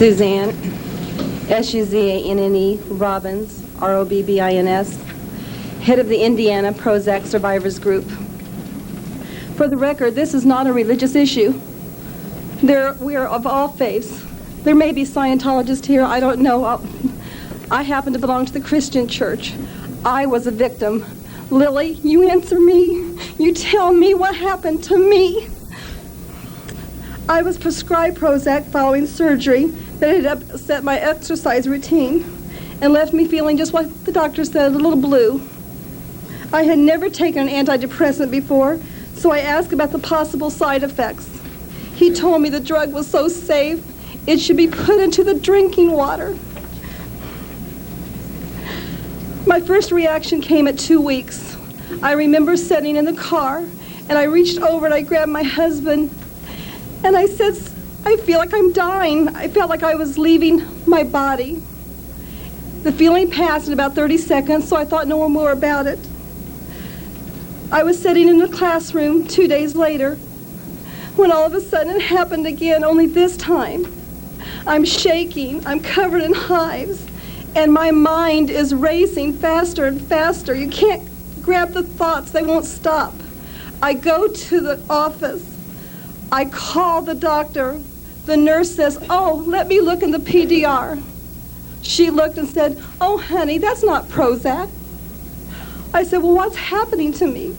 Suzanne, Suzanne Robbins, Robbins, head of the Indiana Prozac Survivors Group. For the record, this is not a religious issue. We are of all faiths. There may be Scientologists here, I don't know. I happen to belong to the Christian church. I was a victim. Lily, you answer me. You tell me what happened to me. I was prescribed Prozac following surgery that had upset my exercise routine and left me feeling just what the doctor said, a little blue. I had never taken an antidepressant before, so I asked about the possible side effects. He told me the drug was so safe, it should be put into the drinking water. My first reaction came at 2 weeks. I remember sitting in the car, and I reached over and I grabbed my husband, and I said, I feel like I'm dying. I felt like I was leaving my body. The feeling passed in about 30 seconds, so I thought no more about it. I was sitting in the classroom 2 days later when all of a sudden it happened again, only this time. I'm shaking, I'm covered in hives, and my mind is racing faster and faster. You can't grab the thoughts, they won't stop. I go to the office. I call the doctor. The nurse says, oh, let me look in the PDR. She looked and said, oh, honey, that's not Prozac. I said, well, what's happening to me?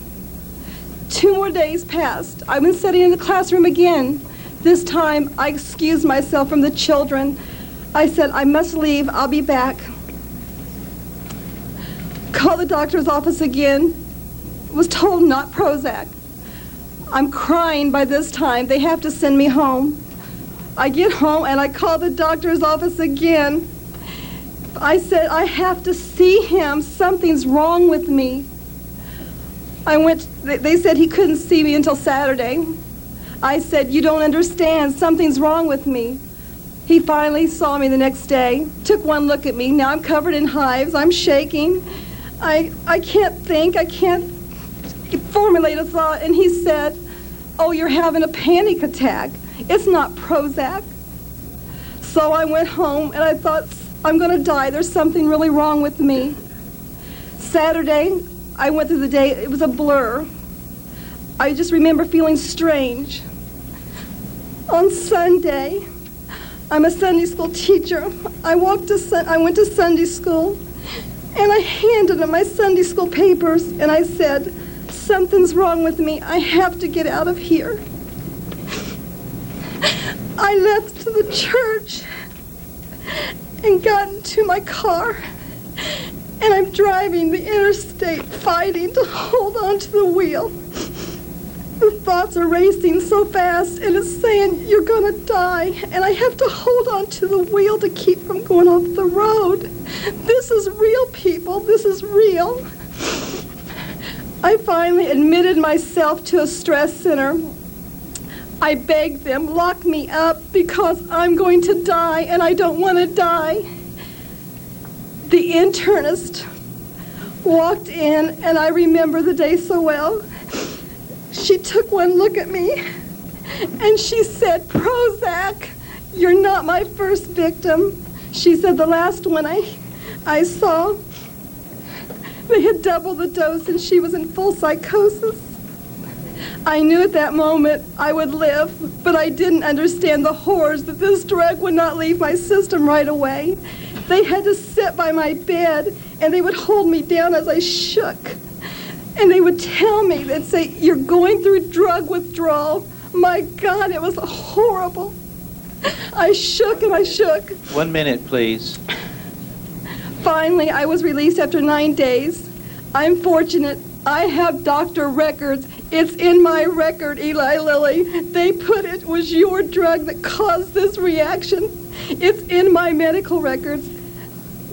2 more days passed. I've been sitting in the classroom again. This time, I excused myself from the children. I said, I must leave. I'll be back. Called the doctor's office again. Was told not Prozac. I'm crying by this time. They have to send me home. I get home and I call the doctor's office again. I said, I have to see him. Something's wrong with me. They said he couldn't see me until Saturday. I said, you don't understand. Something's wrong with me. He finally saw me the next day, took one look at me. Now I'm covered in hives. I'm shaking. I can't think. I can't formulate a thought. And he said, oh, you're having a panic attack. It's not Prozac. So I went home and I thought, I'm going to die. There's something really wrong with me. Saturday, I went through the day. It was a blur. I just remember feeling strange. On Sunday, I'm a Sunday school teacher. I went to Sunday school, and I handed him my Sunday school papers, and I said, something's wrong with me. I have to get out of here. I left the church and got into my car, and I'm driving the interstate fighting to hold on to the wheel. The thoughts are racing so fast, and it's saying, you're gonna die, and I have to hold on to the wheel to keep from going off the road. This is real, people. This is real. I finally admitted myself to a stress center. I begged them, lock me up because I'm going to die and I don't want to die. The internist walked in, and I remember the day so well. She took one look at me and she said, Prozac, you're not my first victim. She said the last one I saw, they had doubled the dose and she was in full psychosis. I knew at that moment I would live, but I didn't understand the horrors that this drug would not leave my system right away. They had to sit by my bed, and they would hold me down as I shook. And they would tell me, they'd say, you're going through drug withdrawal. My God, it was horrible. I shook and I shook. 1 minute, please. Finally, I was released after 9 days. I'm fortunate. I have doctor records. It's in my record, Eli Lilly. They put it was your drug that caused this reaction. It's in my medical records.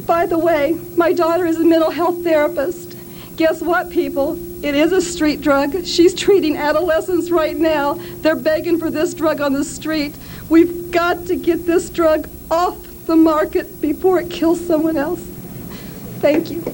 By the way, my daughter is a mental health therapist. Guess what, people? It is a street drug. She's treating adolescents right now. They're begging for this drug on the street. We've got to get this drug off the market before it kills someone else. Thank you.